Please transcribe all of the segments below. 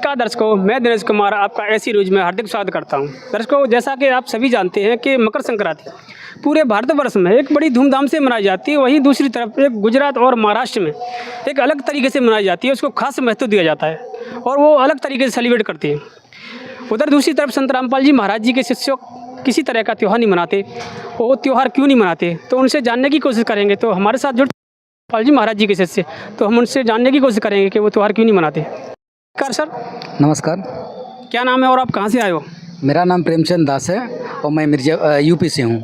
नमस्कार दर्शकों, मैं दिनेश कुमार आपका ऐसी न्यूज़ में हार्दिक स्वागत करता हूं। दर्शकों, जैसा कि आप सभी जानते हैं कि मकर संक्रांति पूरे भारतवर्ष में एक बड़ी धूमधाम से मनाई जाती है। वहीं दूसरी तरफ एक गुजरात और महाराष्ट्र में एक अलग तरीके से मनाई जाती है, उसको खास महत्व दिया जाता है और वो अलग तरीके से सेलिब्रेट करते हैं। उधर दूसरी तरफ संत रामपाल जी महाराज जी के शिष्य किसी तरह का त्यौहार नहीं मनाते। वो त्यौहार क्यों नहीं मनाते, तो उनसे जानने की कोशिश करेंगे। तो हमारे साथ जुड़ रामपाल जी महाराज जी के शिष्य, तो हम उनसे जानने की कोशिश करेंगे कि वो त्यौहार क्यों नहीं मनाते। नमस्कार सर। नमस्कार। क्या नाम है और आप कहाँ से आए हो? मेरा नाम प्रेमचंद दास है और मैं मिर्जा यूपी से हूँ।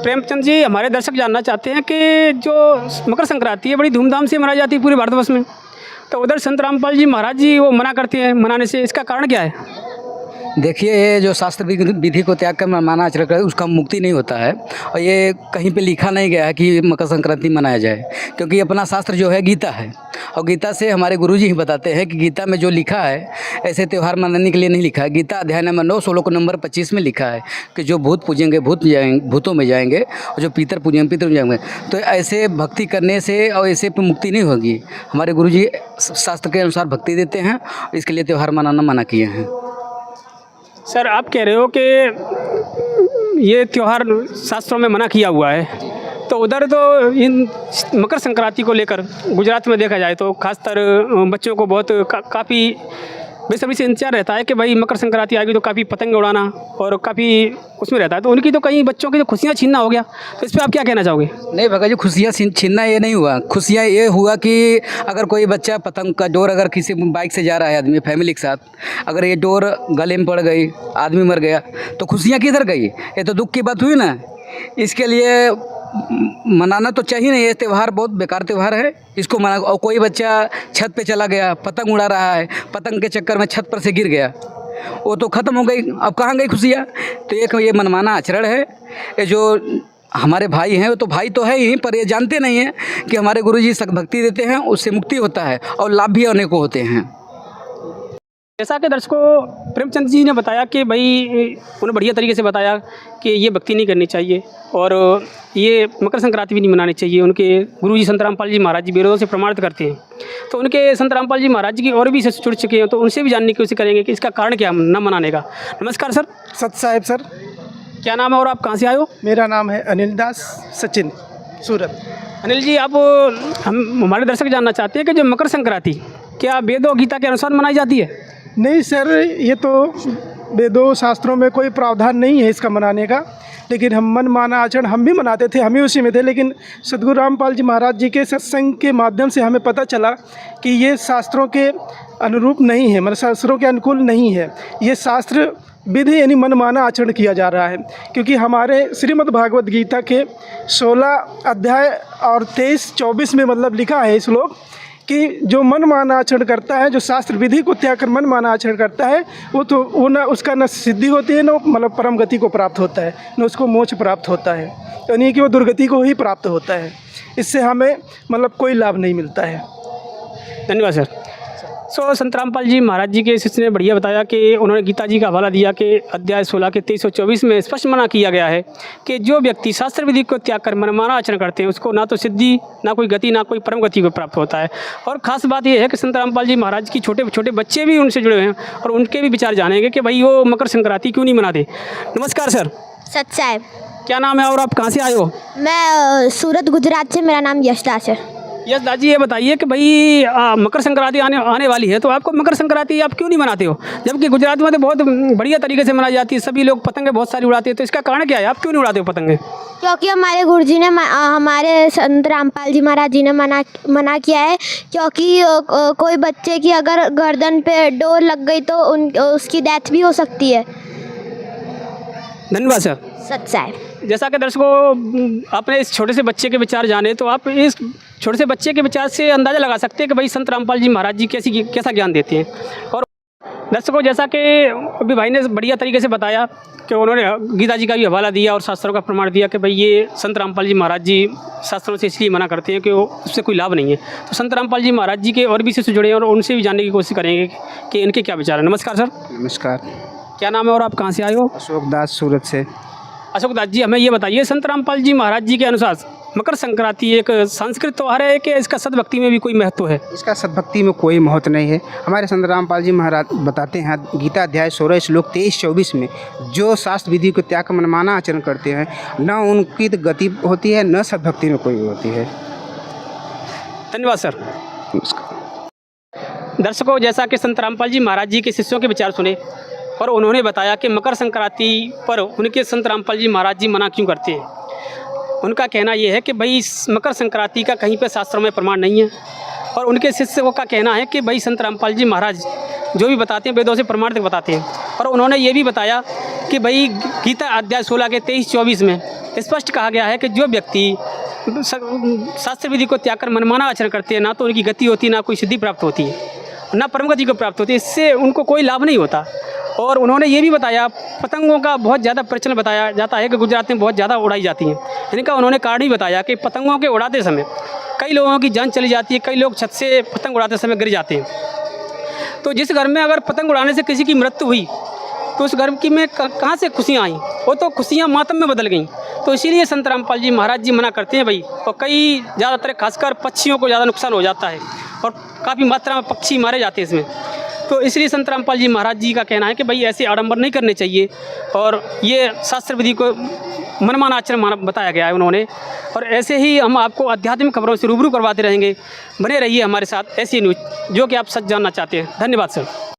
प्रेमचंद जी, हमारे दर्शक जानना चाहते हैं कि जो मकर संक्रांति है बड़ी धूमधाम से मनाई जाती है पूरे भारतवर्ष में, तो उधर संत रामपाल जी महाराज जी वो मना करते हैं मनाने से, इसका कारण क्या है? देखिए, ये जो शास्त्र विधि को त्याग कर माना आचरण करे उसका मुक्ति नहीं होता है और ये कहीं पे लिखा नहीं गया है कि मकर संक्रांति मनाया जाए, क्योंकि अपना शास्त्र जो है गीता है और गीता से हमारे गुरुजी ही बताते हैं कि गीता में जो लिखा है ऐसे त्यौहार मनाने के लिए नहीं लिखा है। गीता अध्याय नंबर 9 श्लोक नंबर 25 में लिखा है कि जो भूत पूजेंगे भूतों में जाएंगे और जो पीतर पूजेंगे पितर में जाएंगे। तो ऐसे भक्ति करने से और ऐसे मुक्ति नहीं होगी। हमारे गुरुजी शास्त्र के अनुसार भक्ति देते हैं, इसके लिए त्यौहार मनाना मना किए हैं। सर, आप कह रहे हो कि ये त्यौहार शास्त्रों में मना किया हुआ है, तो उधर तो इन मकर संक्रांति को लेकर गुजरात में देखा जाए तो खासकर बच्चों को बहुत काफ़ी बेसब्री से इंतजार रहता है कि भाई मकर संक्रांति आ गई तो काफ़ी पतंग उड़ाना और काफ़ी उसमें रहता है। तो उनकी तो कई बच्चों की तो खुशियाँ छीनना हो गया, तो इस पर आप क्या कहना चाहोगे? नहीं भगत जी, खुशियाँ छीनना ये नहीं हुआ। खुशियाँ ये हुआ कि अगर कोई बच्चा पतंग का डोर अगर किसी बाइक से जा रहा है आदमी फैमिली के साथ, अगर ये डोर गले में पड़ गई, आदमी मर गया, तो खुशियाँ किधर गई? ये तो दुख की बात हुई ना। इसके लिए मनाना तो चाहिए नहीं। ये त्यौहार बहुत बेकार त्यौहार है, इसको मना। और कोई बच्चा छत पे चला गया, पतंग उड़ा रहा है, पतंग के चक्कर में छत पर से गिर गया, वो तो ख़त्म हो गई। अब कहाँ गई खुशियाँ? तो एक ये मनमाना आचरण है। ये जो हमारे भाई हैं वो तो भाई तो है ही, पर ये जानते नहीं हैं कि हमारे गुरुजी भक्ति देते हैं, उससे मुक्ति होता है और लाभ भी अनेकों होते हैं। जैसा कि दर्शकों प्रेमचंद जी ने बताया कि भाई उन्होंने बढ़िया तरीके से बताया कि ये भक्ति नहीं करनी चाहिए और ये मकर संक्रांति भी नहीं मनानी चाहिए। उनके गुरुजी संत रामपाल जी महाराज जी विरोधों से प्रमाणित करते हैं, तो उनके संत रामपाल जी महाराज जी की और भी शिष्य जुड़ चुके हैं, तो उनसे भी जानने की कोशिश करेंगे कि इसका कारण क्या न मनाने का। नमस्कार सर। सत साहेब सर। क्या नाम है और आप कहाँ से आए हो? मेरा नाम है अनिल दास सचिन, सूरत। अनिल जी, आप हमारे दर्शक जानना चाहते हैं कि जो मकर संक्रांति क्या वेद और गीता के अनुसार मनाई जाती है? नहीं सर, ये तो वेदों शास्त्रों में कोई प्रावधान नहीं है इसका मनाने का, लेकिन हम मन माना आचरण हम भी मनाते थे, हम ही उसी में थे। लेकिन सद्गुरु रामपाल जी महाराज जी के सत्संग के माध्यम से हमें पता चला कि ये शास्त्रों के अनुरूप नहीं है, मतलब शास्त्रों के अनुकूल नहीं है। ये शास्त्र विधि यानी मन माना आचरण किया जा रहा है, क्योंकि हमारे श्रीमद् भागवत गीता के 16 अध्याय और 23-24 में मतलब लिखा है श्लोक कि जो मन माना आचरण करता है, जो शास्त्र विधि को त्याग कर मन माना आचरण करता है, वो न उसका न सिद्धि होती है, न मतलब परम गति को प्राप्त होता है, न उसको मोक्ष प्राप्त होता है, यानी कि वो दुर्गति को ही प्राप्त होता है। इससे हमें मतलब कोई लाभ नहीं मिलता है। धन्यवाद सर। संत रामपाल जी महाराज जी के शिष्य ने बढ़िया बताया कि उन्होंने गीता जी का हवाला दिया कि अध्याय 16 के 23 और 24 में स्पष्ट मना किया गया है कि जो व्यक्ति शास्त्र विधि को त्याग कर मनमाना आचरण करते हैं उसको ना तो सिद्धि, ना कोई गति, ना कोई परम गति को प्राप्त होता है। और ख़ास बात यह है कि संत रामपाल जी महाराज की छोटे छोटे बच्चे भी उनसे जुड़े हैं और उनके भी विचार जानेंगे कि भाई वो मकर संक्रांति क्यों नहीं मनाते। नमस्कार सर। सत साहेब। क्या नाम है और आप कहाँ से आए हो? मैं सूरत गुजरात से, मेरा नाम यशदास है। यस दादी, ये बताइए कि भाई मकर संक्रांति आने वाली है, तो आपको मकर संक्रांति आप क्यों नहीं मनाते हो, जबकि गुजरात में तो बहुत बढ़िया तरीके से मनाई जाती है, सभी लोग पतंगे बहुत सारी उड़ाते हैं, तो इसका कारण क्या है, आप क्यों नहीं उड़ाते हो पतंगे? क्योंकि हमारे गुरुजी ने हमारे संत रामपाल जी महाराज जी ने मना किया है, क्योंकि कोई बच्चे की अगर गर्दन पे डोर लग गई तो उसकी डेथ भी हो सकती है। धन्यवाद सर। सत साहेब। जैसा कि दर्शकों आपने इस छोटे से बच्चे के विचार जाने, तो आप इस छोटे से बच्चे के विचार से अंदाज़ा लगा सकते हैं कि भाई संत रामपाल जी महाराज जी कैसा ज्ञान देते हैं। और दर्शकों, जैसा कि अभी भाई ने बढ़िया तरीके से बताया कि उन्होंने गीता जी का भी हवाला दिया और शास्त्रों का प्रमाण दिया कि भाई ये संत रामपाल जी महाराज जी शास्त्रों से इसलिए मना करते हैं कि उससे कोई लाभ नहीं है। तो संत रामपाल जी महाराज जी के और भी शिष्य जुड़े हैं और उनसे भी जानने की कोशिश करेंगे कि इनके क्या विचार है। नमस्कार सर। नमस्कार। क्या नाम है और आप कहाँ से आए हो? अशोक दास, सूरत से। अशोक दास जी, हमें ये बताइए, संत रामपाल जी महाराज जी के अनुसार मकर संक्रांति एक सांस्कृतिक त्यौहार है कि इसका सद्भक्ति में भी कोई महत्व है? इसका सद्भक्ति में कोई महत्व नहीं है। हमारे संत रामपाल जी महाराज बताते हैं गीता अध्याय 16 श्लोक 23-24 में, जो शास्त्र विधि को त्याग कर मनमाना आचरण करते हैं, न उनकी तो गति होती है, न सद्भक्ति में कोई होती है। धन्यवाद सर। नमस्कार। दर्शकों, जैसा कि संत रामपाल जी महाराज जी के शिष्यों के विचार सुने और उन्होंने बताया कि मकर संक्रांति पर उनके संत रामपाल जी महाराज जी मना क्यों करते हैं। उनका कहना यह है कि भाई इस मकर संक्रांति का कहीं पर शास्त्रों में प्रमाण नहीं है, और उनके शिष्यों का कहना है कि भाई संत रामपाल जी महाराज जो भी बताते हैं वेदों से प्रमाणित बताते हैं। और उन्होंने ये भी बताया कि भाई गीता अध्याय 16 के 23-24 में स्पष्ट कहा गया है कि जो व्यक्ति शास्त्र विधि को त्याग कर मनमाना आचरण करते हैं, ना तो उनकी गति होती, ना कोई सिद्धि प्राप्त होती है, ना परम गति को प्राप्त होती है, इससे उनको कोई लाभ नहीं होता। और उन्होंने ये भी बताया, पतंगों का बहुत ज़्यादा प्रचलन बताया जाता है कि गुजरात में बहुत ज़्यादा उड़ाई जाती हैं। इनका उन्होंने कारण भी बताया कि पतंगों के उड़ाते समय कई लोगों की जान चली जाती है, कई लोग छत से पतंग उड़ाते समय गिर जाते हैं। तो जिस घर में अगर पतंग उड़ाने से किसी की मृत्यु हुई तो उस घर की में कहाँ से खुशियाँ आई? वो तो खुशियाँ मातम में बदल गई। तो इसीलिए संत रामपाल जी महाराज जी मना करते हैं भाई। और कई ज़्यादातर खासकर पक्षियों को ज़्यादा नुकसान हो जाता है और काफ़ी मात्रा में पक्षी मारे जाते हैं इसमें। तो इसलिए संत रामपाल जी महाराज जी का कहना है कि भाई ऐसे आडंबर नहीं करने चाहिए, और ये शास्त्र विधि को मनमाना आचरण बताया गया है उन्होंने। और ऐसे ही हम आपको आध्यात्मिक खबरों से रूबरू करवाते रहेंगे। बने रहिए हमारे साथ ऐसी न्यूज़ जो कि आप सच जानना चाहते हैं। धन्यवाद सर।